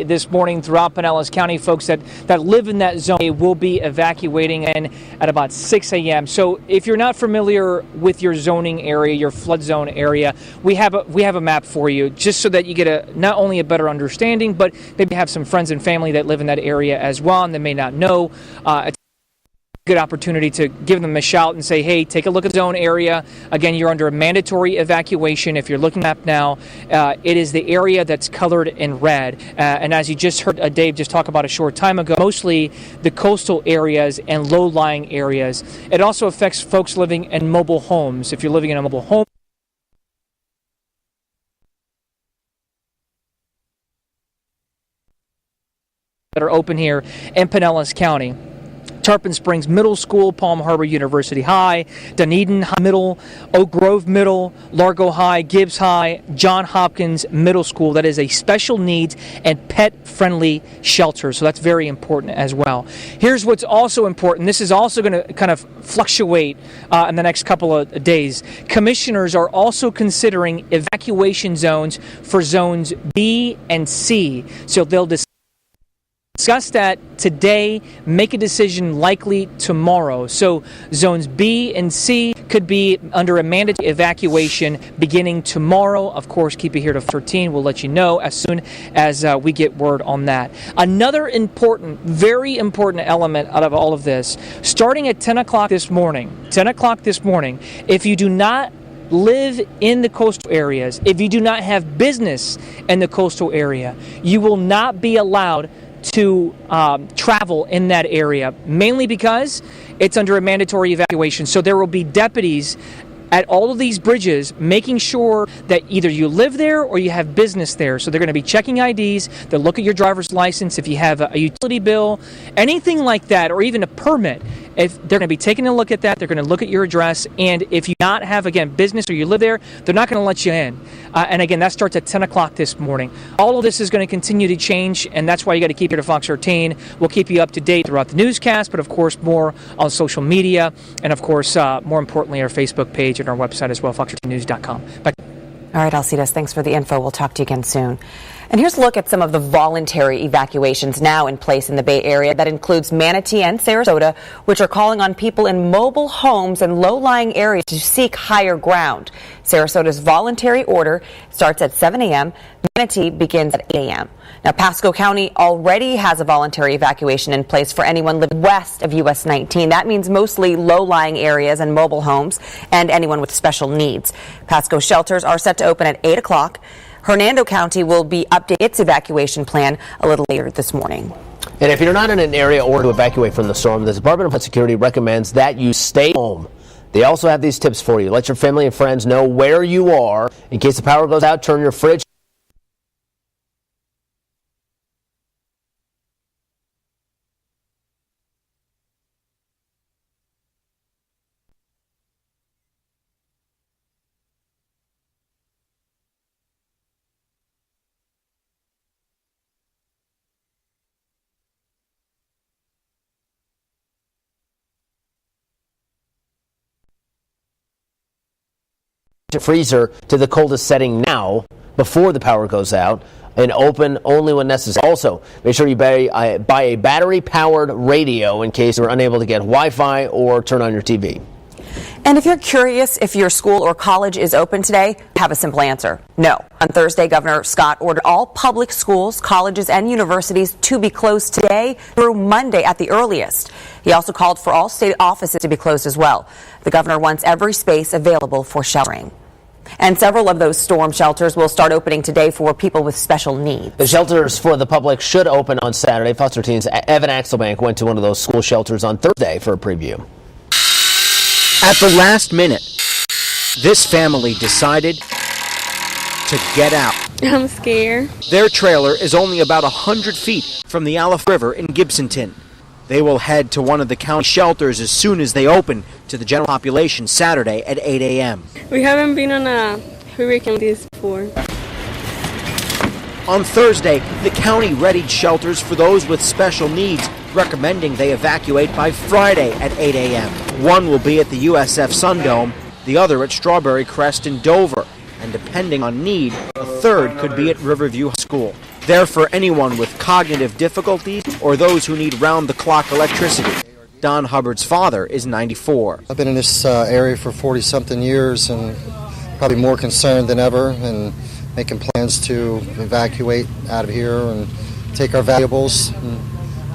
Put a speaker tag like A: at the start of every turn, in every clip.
A: this morning throughout Pinellas County. Folks that live in that zone will be evacuating in at about 6 a.m. So if you're not familiar with your zoning area, your flood zone area, we have a map for you, just so that you get not only a better understanding, but maybe have some friends and family that live in that area as well, and they may not know. It's good opportunity to give them a shout and say, hey, take a look at the zone area. Again, you're under a mandatory evacuation. If you're looking at now, it is the area that's colored in red. And as you just heard Dave just talk about a short time ago, mostly the coastal areas and low-lying areas. It also affects folks living in mobile homes. If you're living in a mobile home, that are open here in Pinellas County. Tarpon Springs Middle School, Palm Harbor University High, Dunedin Middle, Oak Grove Middle, Largo High, Gibbs High, John Hopkins Middle School. That is a special needs and pet-friendly shelter, so that's very important as well. Here's what's also important. This is also going to kind of fluctuate in the next couple of days. Commissioners are also considering evacuation zones for zones B and C, so they'll discuss that today, make a decision likely tomorrow. So zones B and C could be under a mandatory evacuation beginning tomorrow. Of course, keep it here to 13. We'll let you know as soon as we get word on that. Another important, very important element out of all of this, starting at 10 o'clock this morning, if you do not live in the coastal areas, if you do not have business in the coastal area, you will not be allowed to travel in that area, mainly because it's under a mandatory evacuation. So there will be deputies at all of these bridges making sure that either you live there or you have business there. So they're going to be checking IDs, they'll look at your driver's license, if you have a utility bill, anything like that, or even a permit. If they're going to be taking a look at that, they're going to look at your address, and if you not have, again, business or you live there, they're not going to let you in. And again, that starts at 10 o'clock this morning. All of this is going to continue to change, and that's why you got to keep here to Fox 13. We'll keep you up to date throughout the newscast, but of course more on social media, and of course, more importantly, our Facebook page and our website as well, fox13news.com.
B: All right, Alcides, thanks for the info. We'll talk to you again soon. And here's a look at some of the voluntary evacuations now in place in the Bay Area. That includes Manatee and Sarasota, which are calling on people in mobile homes and low-lying areas to seek higher ground. Sarasota's voluntary order starts at 7 a.m. Manatee begins at 8 a.m. Now, Pasco County already has a voluntary evacuation in place for anyone living west of US 19. That means mostly low-lying areas and mobile homes and anyone with special needs. Pasco shelters are set to open at 8 o'clock. Hernando County will be updating its evacuation plan a little later this morning.
C: And if you're not in an area or to evacuate from the storm, the Department of Homeland Security recommends that you stay home. They also have these tips for you. Let your family and friends know where you are. In case the power goes out, turn your fridge freezer to the coldest setting now before the power goes out, and open only when necessary. Also, make sure you buy a battery-powered radio in case you're unable to get Wi-Fi or turn on your TV.
B: And if you're curious if your school or college is open today, have a simple answer. No. On Thursday, Governor Scott ordered all public schools, colleges, and universities to be closed today through Monday at the earliest. He also called for all state offices to be closed as well. The governor wants every space available for sheltering. And several of those storm shelters will start opening today for people with special needs.
C: The shelters for the public should open on Saturday. Fox 13's Evan Axelbank went to one of those school shelters on Thursday for a preview.
D: At the last minute, this family decided to get out.
E: I'm scared.
D: Their trailer is only about 100 feet from the Aleph River in Gibsonton. They will head to one of the county shelters as soon as they open to the general population Saturday at 8 a.m.
E: We haven't been on a hurricane like this before.
D: On Thursday, the county readied shelters for those with special needs, recommending they evacuate by Friday at 8 a.m. One will be at the USF Sundome, the other at Strawberry Crest in Dover, and depending on need, a third could be at Riverview School. They're for anyone with cognitive difficulties or those who need round-the-clock electricity. Don Hubbard's father is 94.
F: I've been in this area for 40-something years and probably more concerned than ever and making plans to evacuate out of here and take our valuables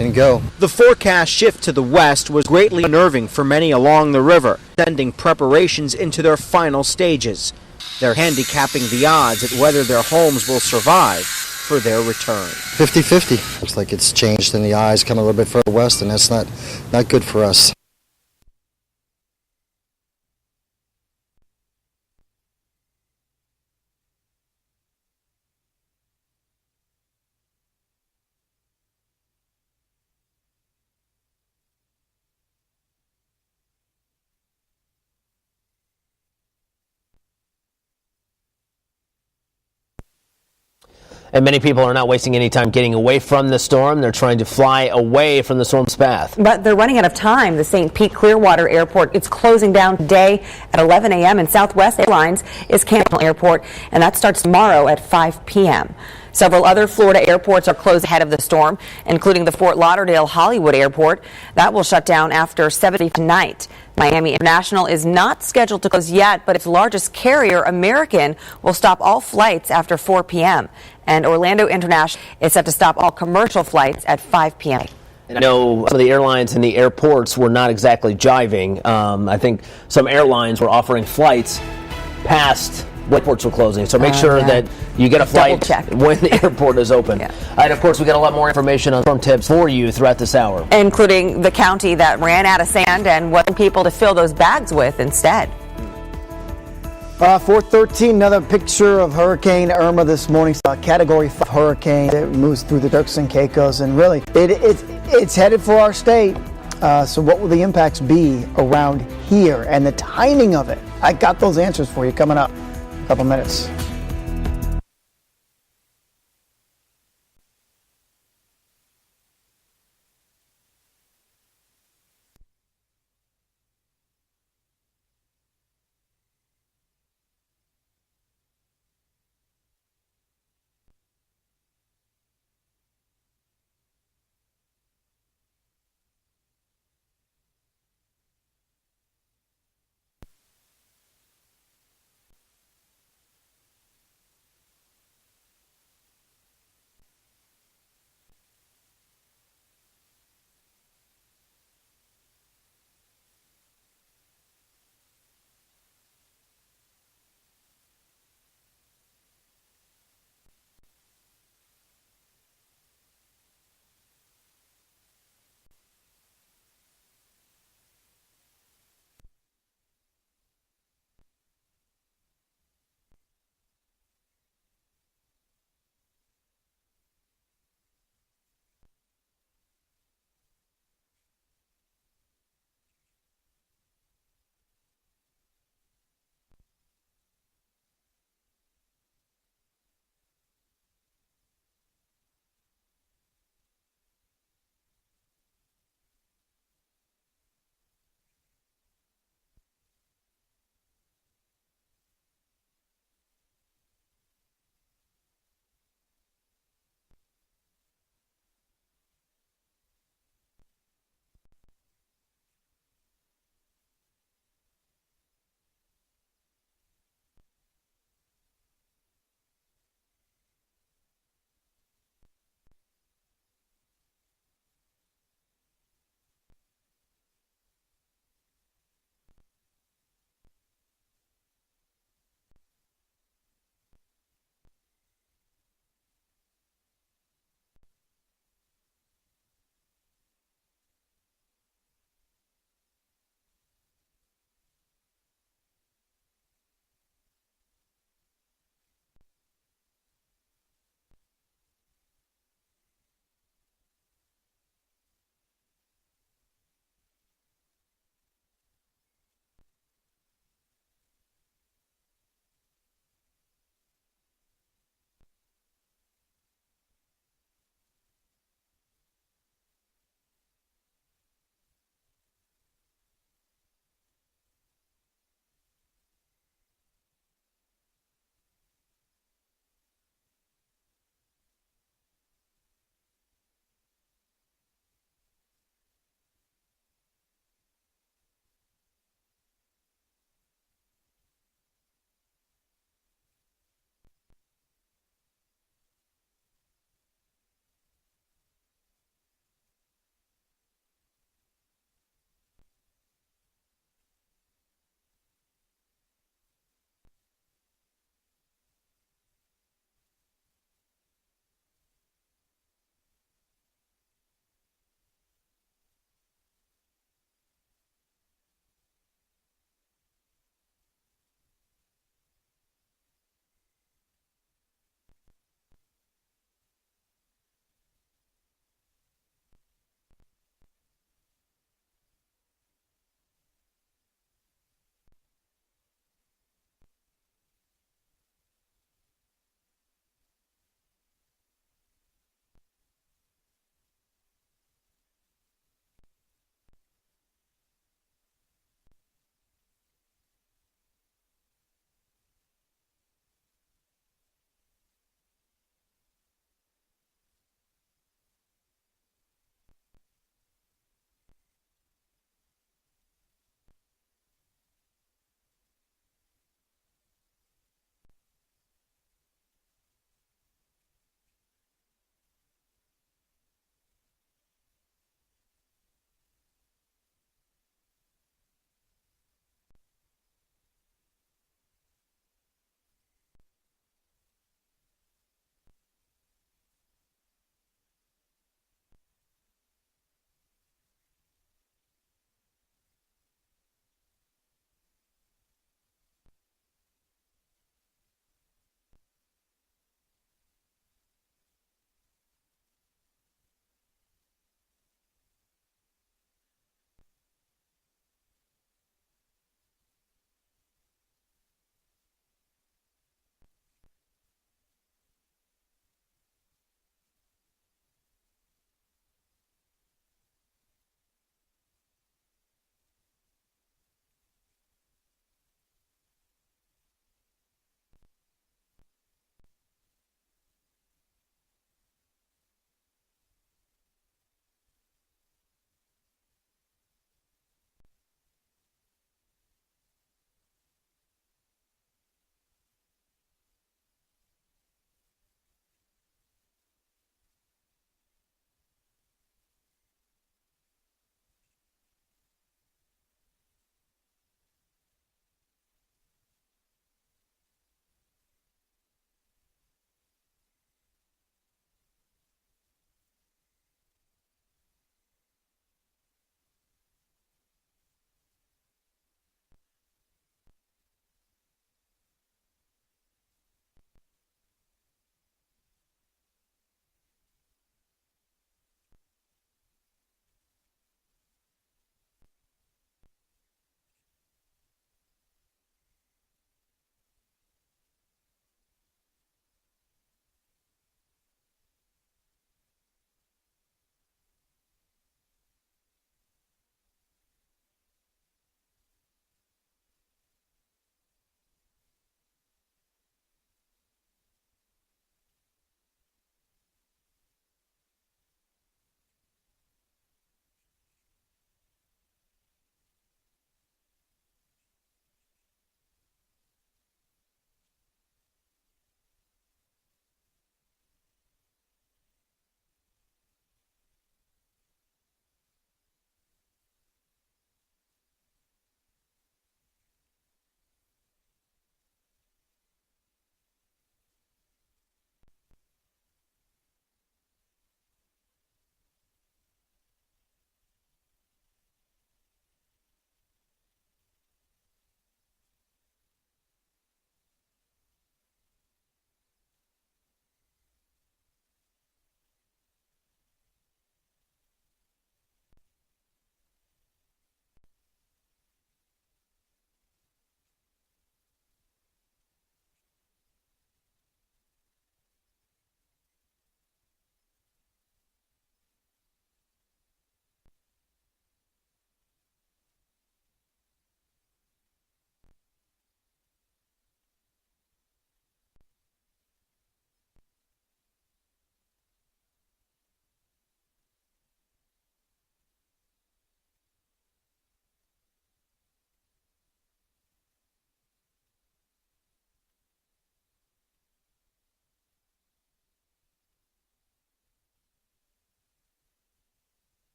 F: and go.
D: The forecast shift to the west was greatly unnerving for many along the river, sending preparations into their final stages. They're handicapping the odds at whether their homes will survive for their return.
F: 50-50. Looks like it's changed in the eyes coming a little bit further west, and that's not good for us.
C: And many people are not wasting any time getting away from the storm. They're trying to fly away from the storm's path.
B: But they're running out of time. The St. Pete Clearwater Airport, it's closing down today at 11 a.m. and Southwest Airlines is canceling airport, and that starts tomorrow at 5 p.m. Several other Florida airports are closed ahead of the storm, including the Fort Lauderdale Hollywood Airport. That will shut down after 7 tonight. Miami International is not scheduled to close yet, but its largest carrier, American, will stop all flights after 4 p.m. And Orlando International is set to stop all commercial flights at 5 p.m.
C: I know some of the airlines and the airports were not exactly jiving. I think some airlines were offering flights past what airports were closing. So make sure that you get a flight when the airport is open. And of course, we got a lot more information on storm tips for you throughout this hour,
B: including the county that ran out of sand and what people to fill those bags with instead.
G: 4:13, another picture of Hurricane Irma this morning. Category 5 hurricane. It moves through the Turks and Caicos, and really, it's headed for our state. So what will the impacts be around here and the timing of it? I got those answers for you coming up in a couple minutes.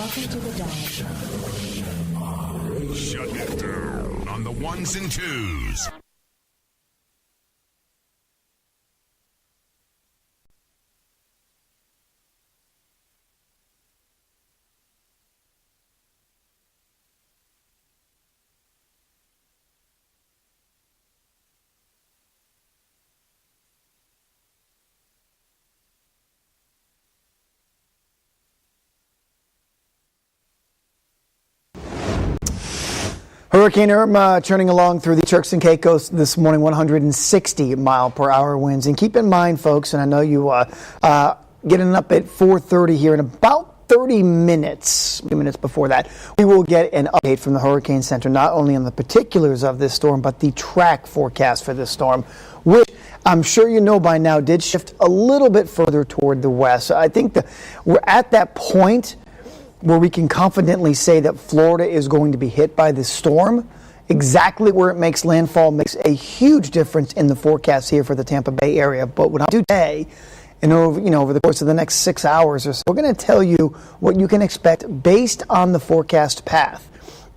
H: Welcome to the dive.
I: Shut it down on the ones and twos.
G: Hurricane Irma churning along through the Turks and Caicos this morning, 160 mile per hour winds. And keep in mind, folks, and I know you getting up at 4:30 here in about 30 minutes, before that, we will get an update from the Hurricane Center, not only on the particulars of this storm, but the track forecast for this storm, which I'm sure you know by now did shift a little bit further toward the west. So I think we're at that point where we can confidently say that Florida is going to be hit by this storm. Exactly where it makes landfall makes a huge difference in the forecast here for the Tampa Bay area. But what I'll do today, and over the course of the next 6 hours or so, we're going to tell you what you can expect based on the forecast path.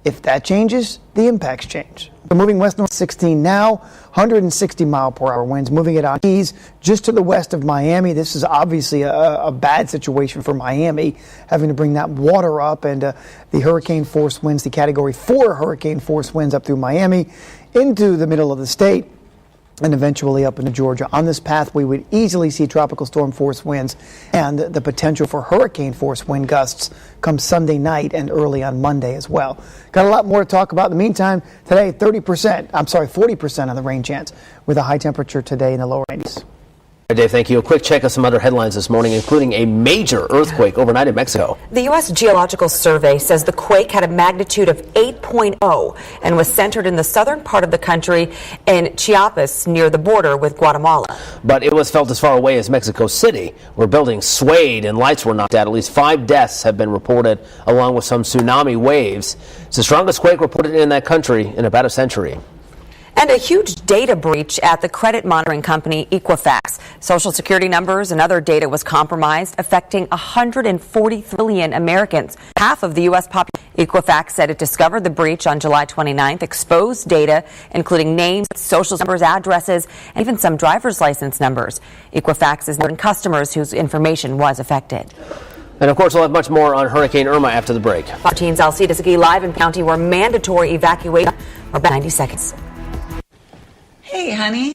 G: If that changes, the impacts change. We're moving west-north 16 now, 160 mile per hour winds, moving it on Keys just to the west of Miami. This is obviously a bad situation for Miami, having to bring that water up, and the hurricane force winds, the category 4 hurricane force winds up through Miami into the middle of the state and eventually up into Georgia. On this path, we would easily see tropical storm force winds and the potential for hurricane force wind gusts come Sunday night and early on Monday as well. Got a lot more to talk about. In the meantime, today, 40% of the rain chance with a high temperature today in the lower 80s.
C: Dave, thank you. A quick check of some other headlines this morning, including a major earthquake overnight in Mexico.
B: The U.S. Geological Survey says the quake had a magnitude of 8.0 and was centered in the southern part of the country in Chiapas near the border with Guatemala.
C: But it was felt as far away as Mexico City, where buildings swayed and lights were knocked out. At least 5 deaths have been reported, along with some tsunami waves. It's the strongest quake reported in that country in about a century.
B: And a huge data breach at the credit monitoring company Equifax. Social security numbers and other data was compromised, affecting 143 million Americans, half of the U.S. population. Equifax said it discovered the breach on July 29th, exposed data, including names, social numbers, addresses, and even some driver's license numbers. Equifax is noting customers whose information was affected.
C: And of course, we'll have much more on Hurricane Irma after the break.
B: 14's Alcida Zaki live in county where mandatory evacuation for about 90 seconds.
J: Hey, honey.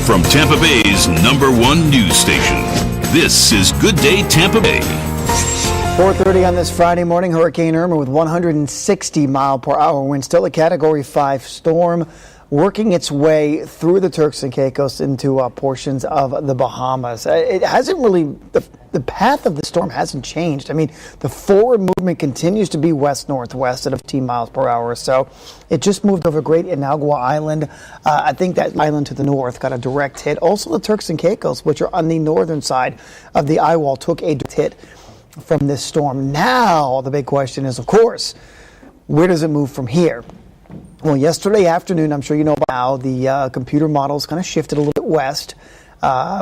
I: from Tampa Bay's #1 news station. This is Good Day Tampa Bay.
G: 4:30 on this Friday morning. Hurricane Irma with 160-mile-per-hour wind, still a Category 5 storm, working its way through the Turks and Caicos into portions of the Bahamas. It hasn't really, the path of the storm hasn't changed. I mean, the forward movement continues to be west-northwest at 15 miles per hour or so. It just moved over Great Inagua Island. I think that island to the north got a direct hit. Also, the Turks and Caicos, which are on the northern side of the eye wall, took a direct hit from this storm. Now, the big question is, of course, where does it move from here? Well, yesterday afternoon, I'm sure you know by now, the computer models kind of shifted a little bit west.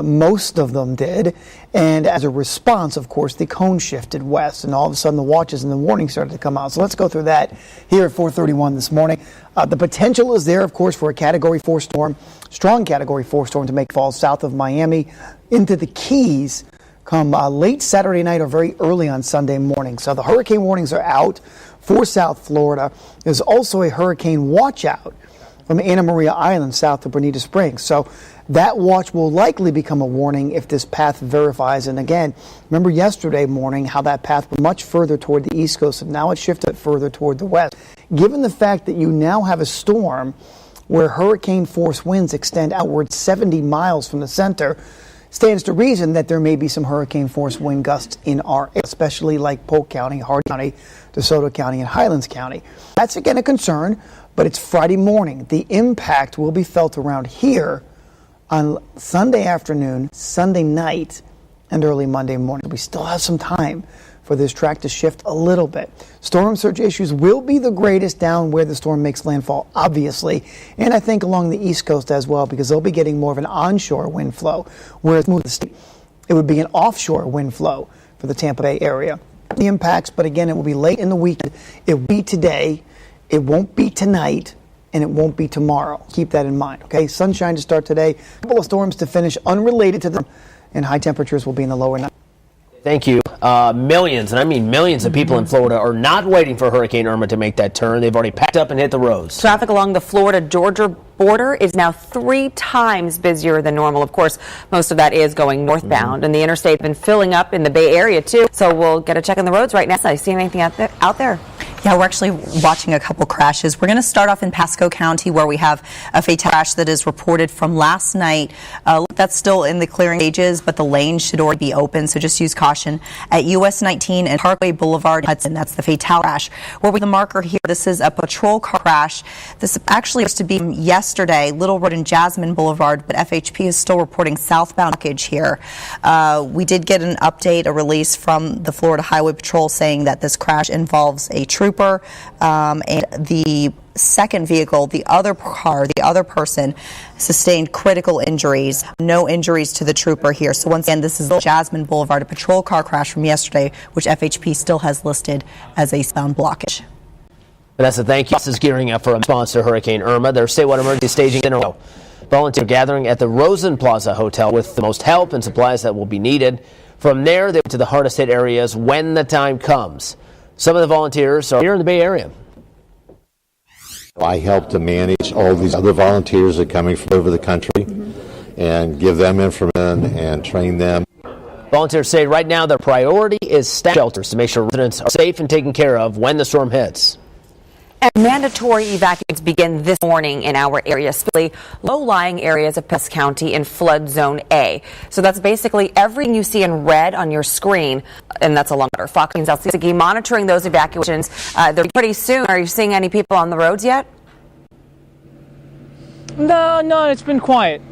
G: Most of them did. And as a response, of course, the cone shifted west. And all of a sudden, the watches and the warnings started to come out. So let's go through that here at 4:31 this morning. The potential is there, of course, for a Category 4 storm, strong Category 4 storm to make fall south of Miami into the Keys come late Saturday night or very early on Sunday morning. So the hurricane warnings are out for South Florida. There's also a hurricane watch out from Anna Maria Island south of Bonita Springs. So that watch will likely become a warning if this path verifies. And again, remember yesterday morning how that path was much further toward the east coast, and now it's shifted further toward the west. Given the fact that you now have a storm where hurricane force winds extend outward 70 miles from the center, stands to reason that there may be some hurricane force wind gusts in our area, especially like Polk County, Hardin County, DeSoto County, and Highlands County. That's again a concern, but it's Friday morning. The impact will be felt around here on Sunday afternoon, Sunday night, and early Monday morning. We still have some time for this track to shift a little bit. Storm surge issues will be the greatest down where the storm makes landfall, obviously, and I think along the east coast as well, because they'll be getting more of an onshore wind flow. Where it's moved the state, it would be an offshore wind flow for the Tampa Bay area. The impacts, but again, it will be late in the weekend. It will be today, it won't be tonight, and it won't be tomorrow. Keep that in mind, okay? Sunshine to start today, a couple of storms to finish unrelated to them, and high temperatures will be in the lower 90s.
C: Thank you. Millions, and I mean millions of people in Florida are not waiting for Hurricane Irma to make that turn. They've already packed up and hit the roads.
B: Traffic along the Florida-Georgia border is now 3 times busier than normal. Of course, most of that is going northbound, and the interstate has been filling up in the Bay Area, too. So we'll get a check on the roads right now. So, see anything out there?
H: Yeah, we're actually watching a couple crashes. We're going to start off in Pasco County, where we have a fatal crash that is reported from last night. That's still in the clearing stages, but the lane should already be open, so just use caution. At US 19 and Parkway Boulevard, Hudson, that's the fatal crash. Where we have the marker here, this is a patrol car crash. This actually used to be yesterday, Little Road and Jasmine Boulevard, but FHP is still reporting southbound blockage here. We did get an update, a release from the Florida Highway Patrol saying that this crash involves a trooper, and the second vehicle, the other car, the other person sustained critical injuries. No injuries to the trooper here. So once again, this is Jasmine Boulevard, a patrol car crash from yesterday, which FHP still has listed as a southbound blockage.
C: Vanessa, thank you. This is gearing up for a response to Hurricane Irma. Their statewide emergency staging in a row. Volunteer gathering at the Rosen Plaza Hotel with the most help and supplies that will be needed. From there, they went to the hardest hit areas when the time comes. Some of the volunteers are here in the Bay Area.
K: I help to manage all these other volunteers that are coming from over the country and give them information and train them.
C: Volunteers say right now their priority is staff shelters to make sure residents are safe and taken care of when the storm hits.
B: And mandatory evacuations begin this morning in our area, especially low-lying areas of Pierce County in flood zone A. So that's basically everything you see in red on your screen, and that's along our Fox News LCC monitoring those evacuations. They're pretty soon. Are you seeing any people on the roads yet?
A: No, it's been quiet.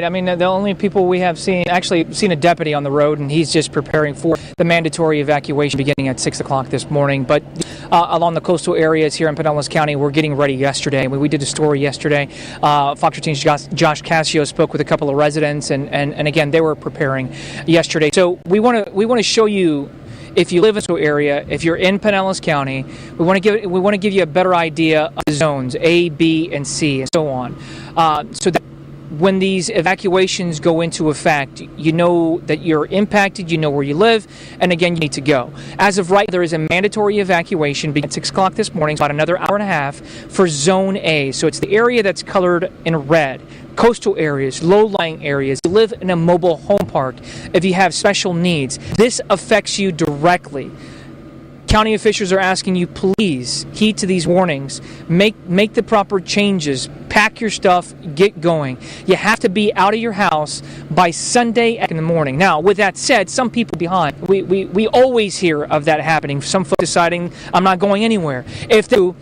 A: I mean, the only people we have seen a deputy on the road, and he's just preparing for the mandatory evacuation beginning at 6 o'clock this morning. But along the coastal areas here in Pinellas County, we're getting ready yesterday. We did a story yesterday. Fox 13's Josh Cassio spoke with a couple of residents, and again, they were preparing yesterday. So we want to show you, if you live in this area, if you're in Pinellas County, we want to give you a better idea of the zones A, B, and C, and so on. So that when these evacuations go into effect, you know that you're impacted, you know where you live, and again, you need to go. As of right, there is a mandatory evacuation beginning at 6 o'clock this morning, about another hour and a half for Zone A. So it's the area that's colored in red. Coastal areas, low-lying areas, you live in a mobile home park, if you have special needs, this affects you directly. County officials are asking you, please heed to these warnings. Make the proper changes. Pack your stuff. Get going. You have to be out of your house by Sunday in the morning. Now, with that said, some people are behind. We always hear of that happening. Some folks deciding, I'm not going anywhere. If they do,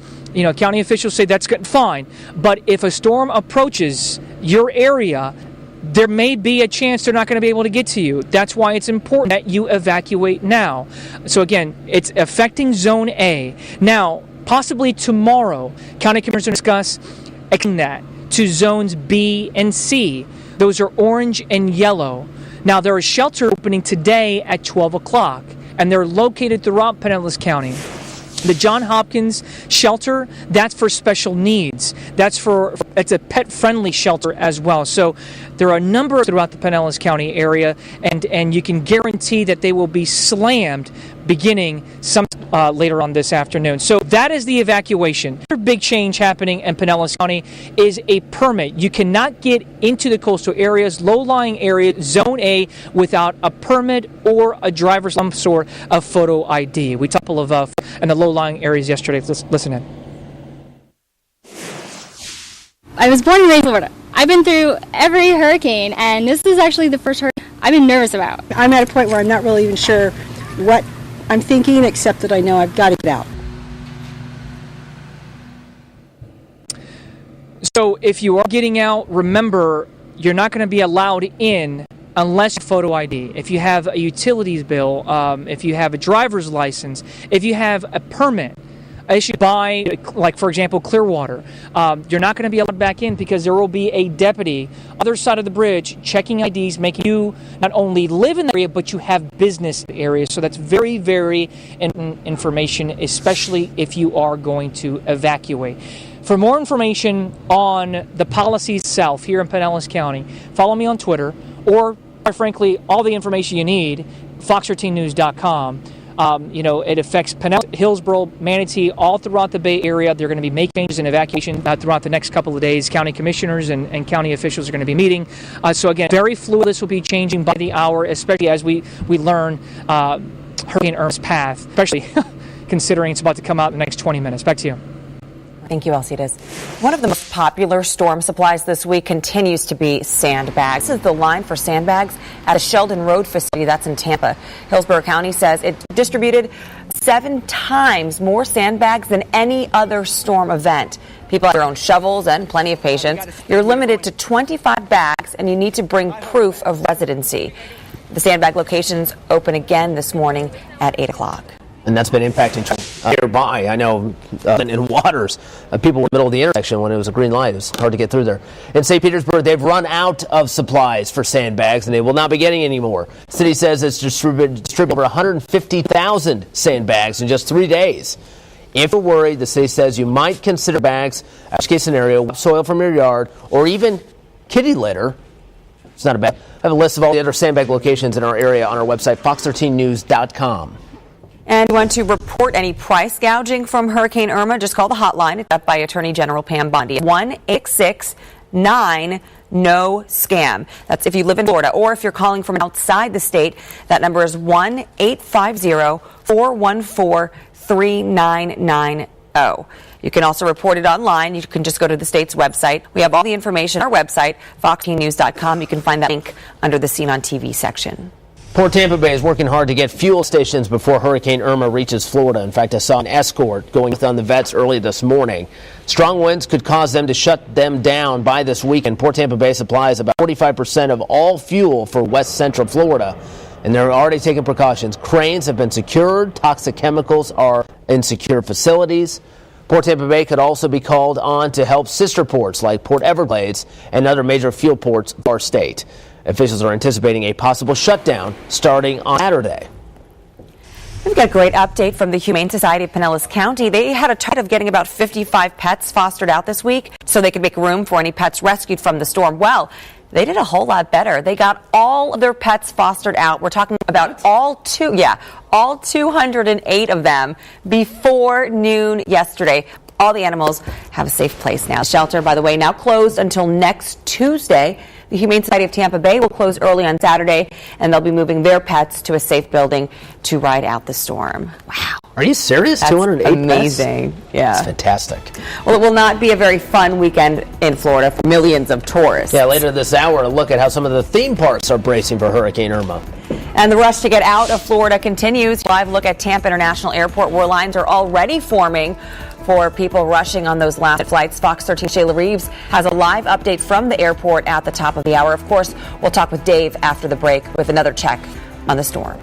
A: county officials say that's good, fine. But if a storm approaches your area, there may be a chance they're not going to be able to get to you. That's why it's important that you evacuate now. So again, it's affecting Zone A. Now, possibly tomorrow, county commissioners will discuss extending that to Zones B and C. Those are orange and yellow. Now, there is shelter opening today at 12 o'clock, and they're located throughout Pinellas County. The John Hopkins shelter, that's for special needs. It's a pet-friendly shelter as well. So there are a number throughout the Pinellas County area, and you can guarantee that they will be slammed beginning some later on this afternoon. So that is the evacuation. Another big change happening in Pinellas County is a permit. You cannot get into the coastal areas, low-lying areas, Zone A, without a permit or a driver's some sort of photo ID. We talked of in the low-lying areas yesterday. Listen in.
L: I was born and raised in Florida. I've been through every hurricane, and this is actually the first hurricane I've been nervous about.
M: I'm at a point where I'm not really even sure what I'm thinking, except that I know I've got to get out.
A: So if you are getting out, remember, you're not going to be allowed in unless you have photo ID. If you have a utilities bill, if you have a driver's license, if you have a permit issued by, like, for example, Clearwater, you're not going to be allowed back in because there will be a deputy on the other side of the bridge checking IDs, making you not only live in the area, but you have business in the area. So that's very, very important information, especially if you are going to evacuate. For more information on the policy itself here in Pinellas County, follow me on Twitter, or, quite frankly, all the information you need, fox13news.com. It affects Pinellas, Hillsborough, Manatee, all throughout the Bay Area. They're going to be making changes in evacuation throughout the next couple of days. County commissioners and county officials are going to be meeting. So again, very fluid. This will be changing by the hour, especially as we learn Hurricane Irma's path, especially considering it's about to come out in the next 20 minutes. Back to you.
B: Thank you, Alcides. One of the most popular storm supplies this week continues to be sandbags. This is the line for sandbags at a Sheldon Road facility that's in Tampa. Hillsborough County says it distributed 7 times more sandbags than any other storm event. People have their own shovels and plenty of patience. You're limited to 25 bags, and you need to bring proof of residency. The sandbag locations open again this morning at 8 o'clock.
C: And that's been impacting nearby. I know in Waters, people were in the middle of the intersection when it was a green light. It was hard to get through there. In St. Petersburg, they've run out of supplies for sandbags, and they will not be getting any more. The city says it's distributed over 150,000 sandbags in just 3 days. If you're worried, the city says you might consider bags, worst case scenario, soil from your yard, or even kitty litter. It's not a bad. I have a list of all the other sandbag locations in our area on our website, fox13news.com.
B: And you want to report any price gouging from Hurricane Irma, just call the hotline. It's up by Attorney General Pam Bondi. 1-866-9-NO-SCAM. That's if you live in Florida, or if you're calling from outside the state, that number is 1-850-414-3990. You can also report it online. You can just go to the state's website. We have all the information on our website, fox13news.com. You can find that link under the Scene on TV section.
C: Port Tampa Bay is working hard to get fuel stations before Hurricane Irma reaches Florida. In fact, I saw an escort going on the vets early this morning. Strong winds could cause them to shut them down by this weekend. Port Tampa Bay supplies about 45% of all fuel for west central Florida, and they're already taking precautions. Cranes have been secured. Toxic chemicals are in secure facilities. Port Tampa Bay could also be called on to help sister ports like Port Everglades and other major fuel ports of our state. Officials are anticipating a possible shutdown starting on Saturday.
B: We've got a great update from the Humane Society of Pinellas County. They had a target of getting about 55 pets fostered out this week so they could make room for any pets rescued from the storm. Well, they did a whole lot better. They got all of their pets fostered out. We're talking about all 208 of them before noon yesterday. All the animals have a safe place now. Shelter, by the way, now closed until next Tuesday. The Humane Society of Tampa Bay will close early on Saturday, and they'll be moving their pets to a safe building to ride out the storm. Wow.
C: Are you serious?
B: That's
C: 208
B: amazing.
C: pets?
B: Yeah.
C: That's fantastic.
B: Well, it will not be a very fun weekend in Florida for millions of tourists.
C: Yeah, later this hour, a look at how some of the theme parks are bracing for Hurricane Irma.
B: And the rush to get out of Florida continues. Live look at Tampa International Airport, where lines are already forming for people rushing on those last flights. Fox 13 Shayla Reeves has a live update from the airport at the top of the hour. Of course, we'll talk with Dave after the break with another check on the storm.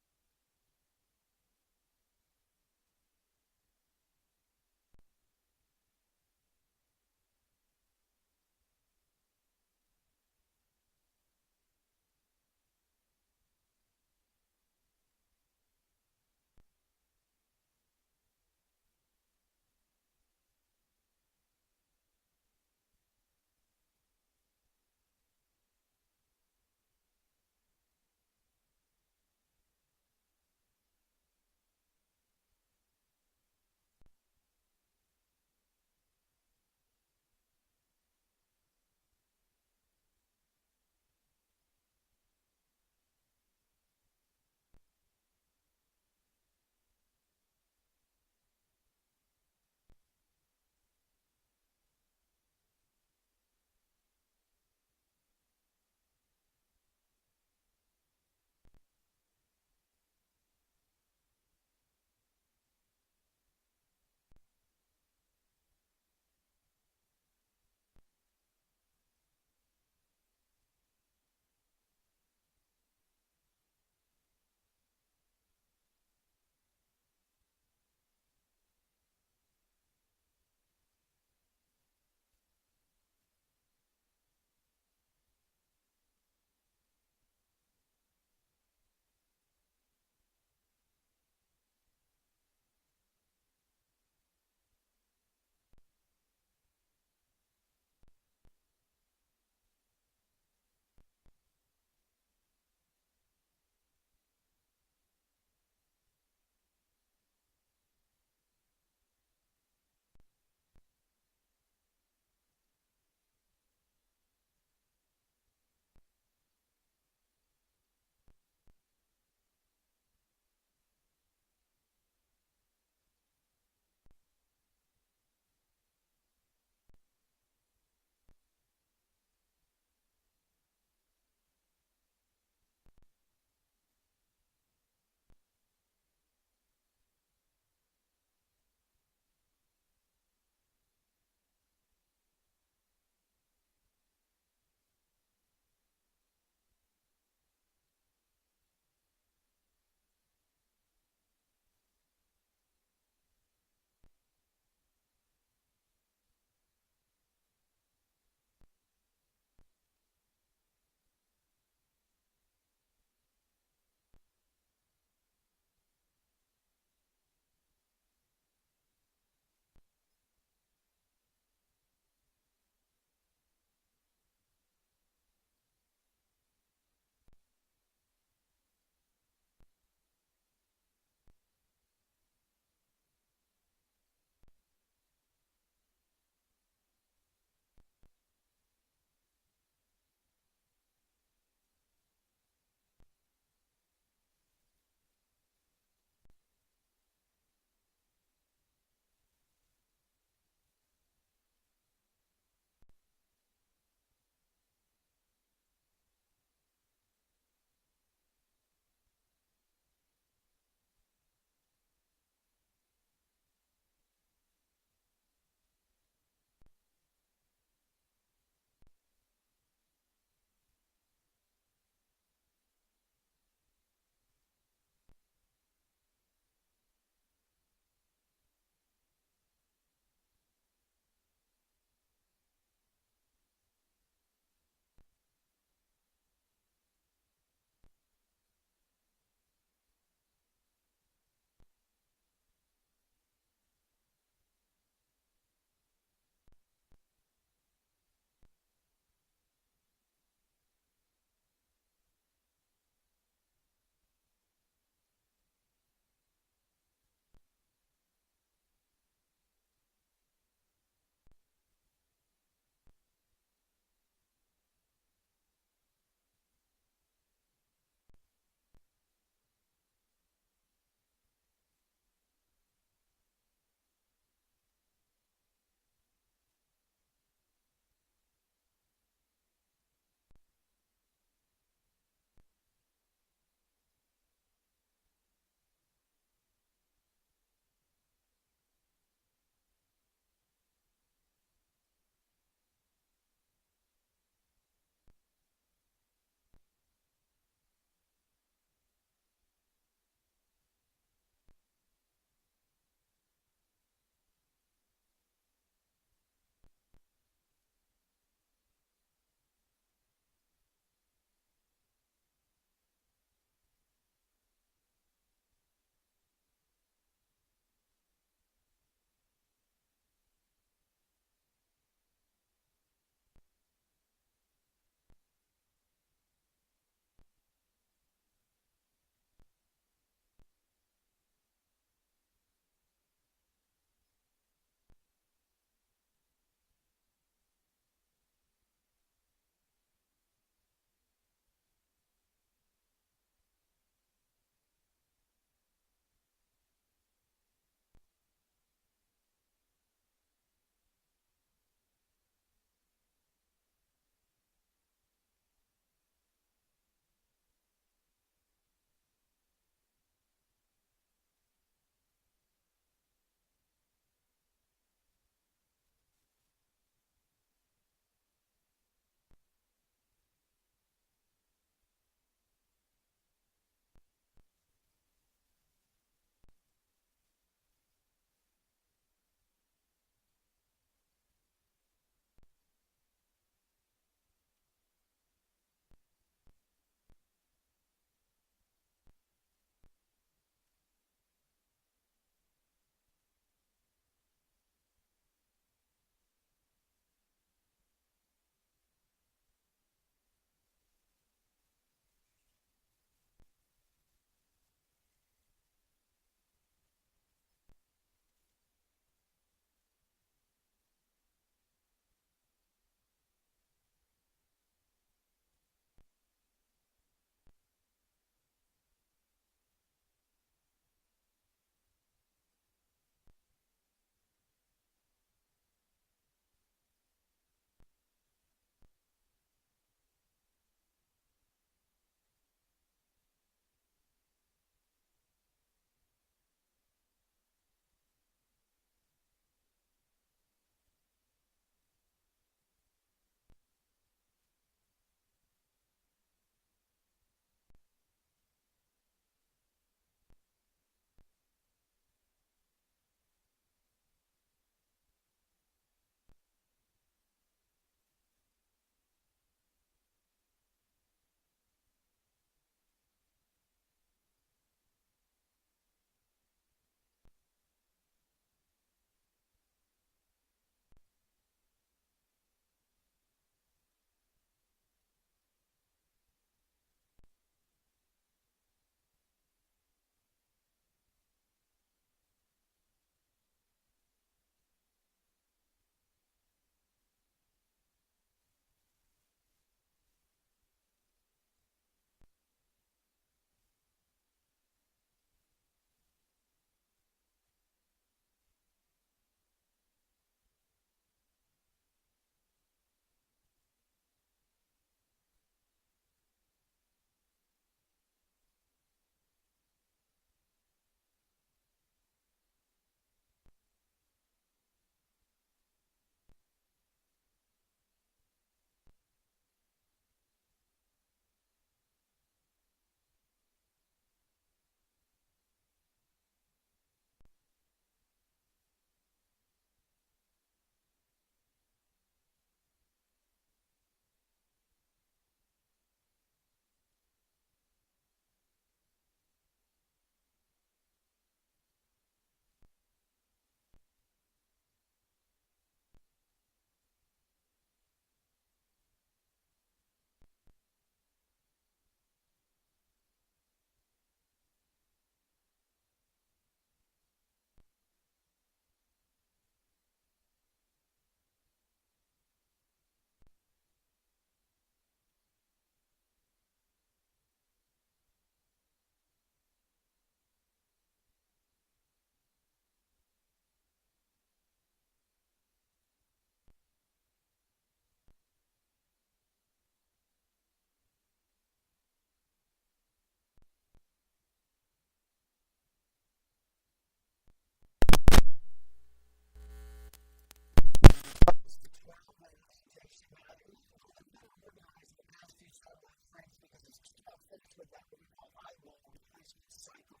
G: with that what we call eyeball replacement cycle.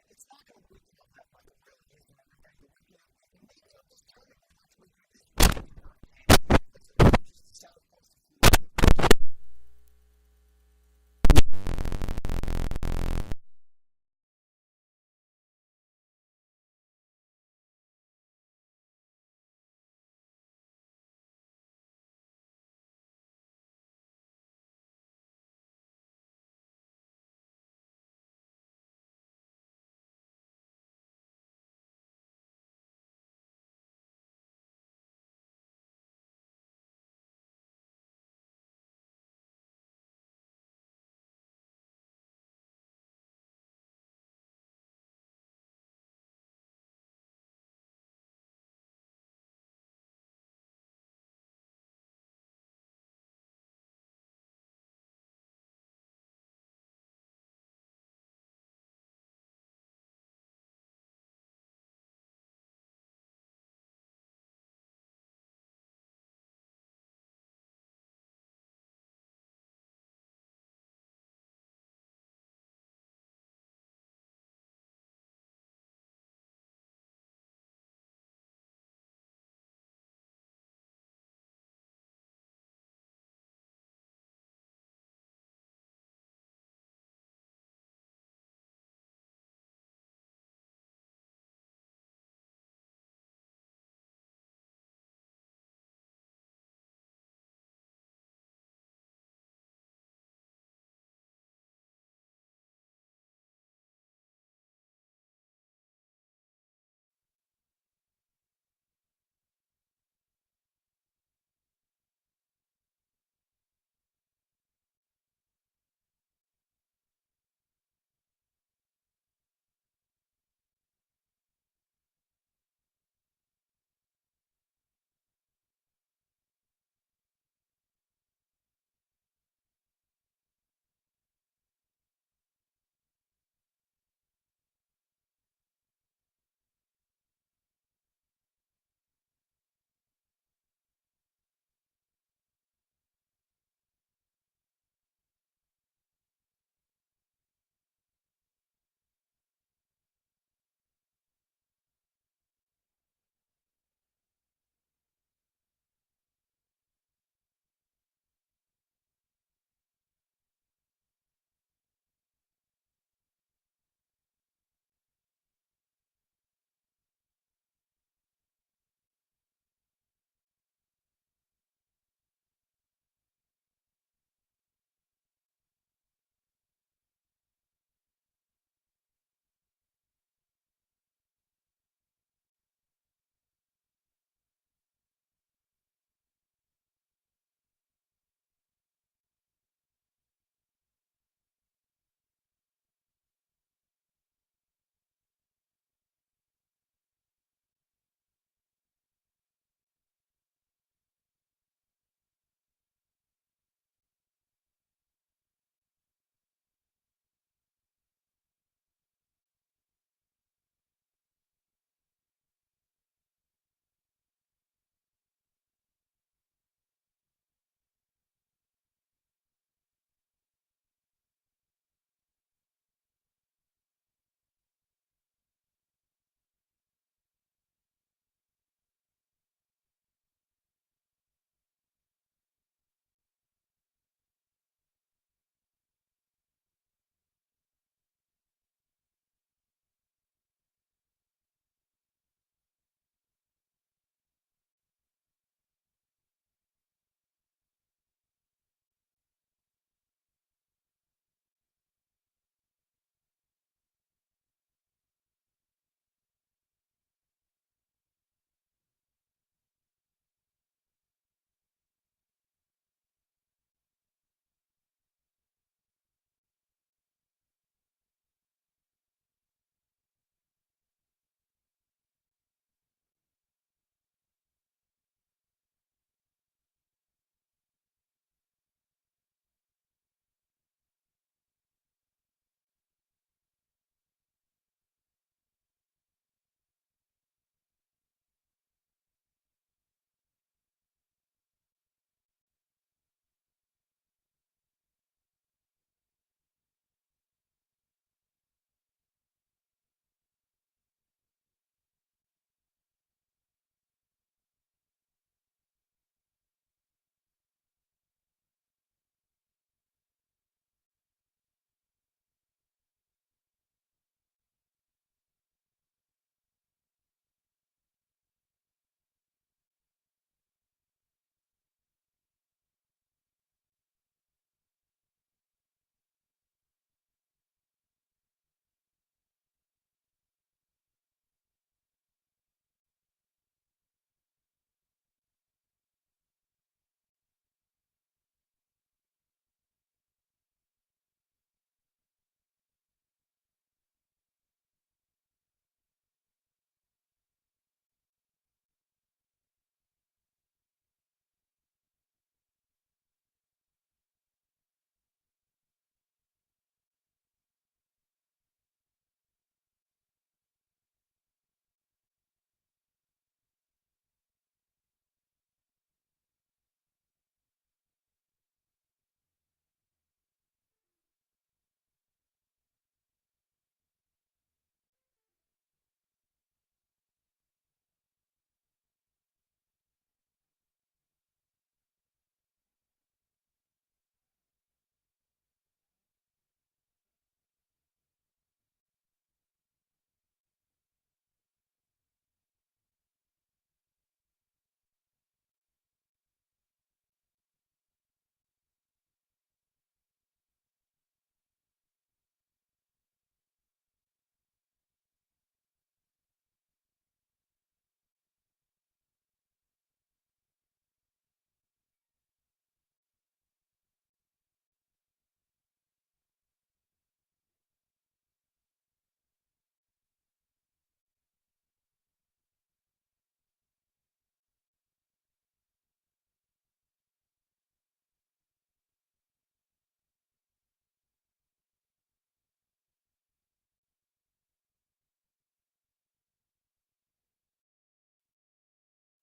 G: It's not going to weaken up that much, it really isn't. It may just turn it actually through this hurricane. It's just the southwest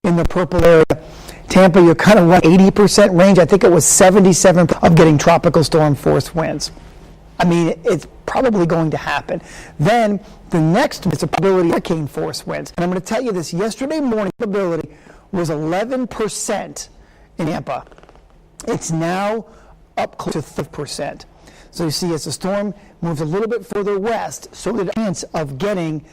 G: in the purple area. Tampa, you're kind of 80% range. I think it was 77 of getting tropical storm force winds. I mean, it's probably going to happen. Then the next is a probability of hurricane force winds. And I'm going to tell you this, yesterday morning probability was 11% in Tampa. It's now up close to 3%. So you see, as the storm moves a little bit further west, so the chance of getting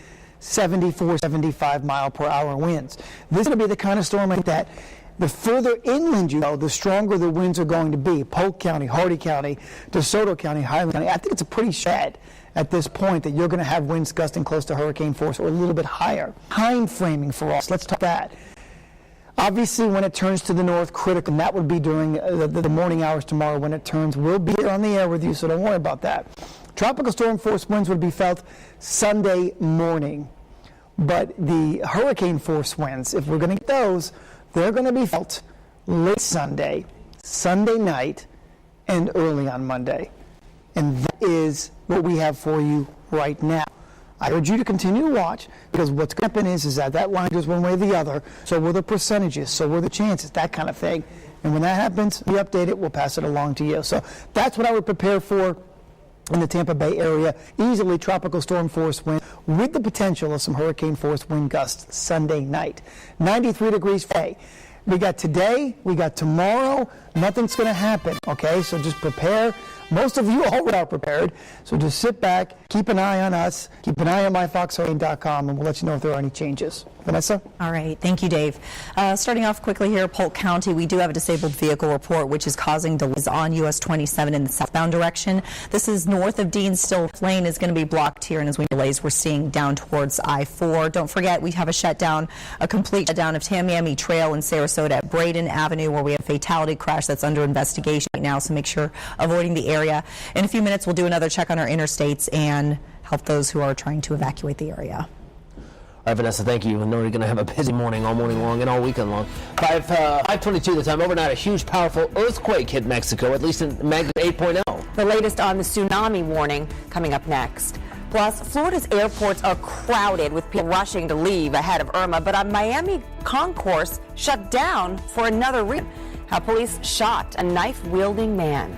G: 74, 75 mile per hour winds. This is going to be the kind of storm like that. The further inland you go, the stronger the winds are going to be. Polk County, Hardy County, DeSoto County, Highland County. I think it's a pretty shed at this point that you're going to have winds gusting close to hurricane force or a little bit higher. Time framing for us. Let's talk that. Obviously, when it turns to the north, critical, and that would be during the morning hours tomorrow when it turns. We'll be on the air with you, so don't worry about that. Tropical storm force winds would be felt Sunday morning. But the hurricane force winds, if we're going to get those, they're going to be felt late Sunday, Sunday night, and early on Monday. And that is what we have for you right now. I urge you to continue to watch, because what's going to happen is that line goes one way or the other. So will the percentages, so will the chances, that kind of thing. And when that happens, we update it, we'll pass it along to you. So that's what I would prepare for in the Tampa Bay area. Easily tropical storm force wind with the potential of some hurricane force wind gusts Sunday night. 93 degrees Fahrenheit. We got today, we got tomorrow, nothing's going to happen, okay? So just prepare. Most of you already are prepared, so just sit back, keep an eye on us, keep an eye on myfoxhurricane.com, and we'll let you know if there are any changes. Vanessa?
H: All right, thank you, Dave. Starting off quickly here, Polk County, we do have a disabled vehicle report, which is causing delays on US 27 in the southbound direction. This is north of Dean. Still, lane is going to be blocked here, and as we delays we're seeing down towards I-4. Don't forget, we have a complete shutdown of Tamiami Trail in Sarasota at Braden Avenue, where we have a fatality crash that's under investigation right now, so make sure avoiding the area. In a few minutes, we'll do another check on our interstates and help those who are trying to evacuate the area.
C: All right, Vanessa, thank you. I know you're going to have a busy morning all morning long and all weekend long. 5:22 the time. Overnight, a huge, powerful earthquake hit Mexico, at least in magnitude 8.0.
B: The latest on the tsunami warning coming up next. Plus, Florida's airports are crowded with people rushing to leave ahead of Irma, but a Miami concourse shut down for another reason. How police shot a knife-wielding man.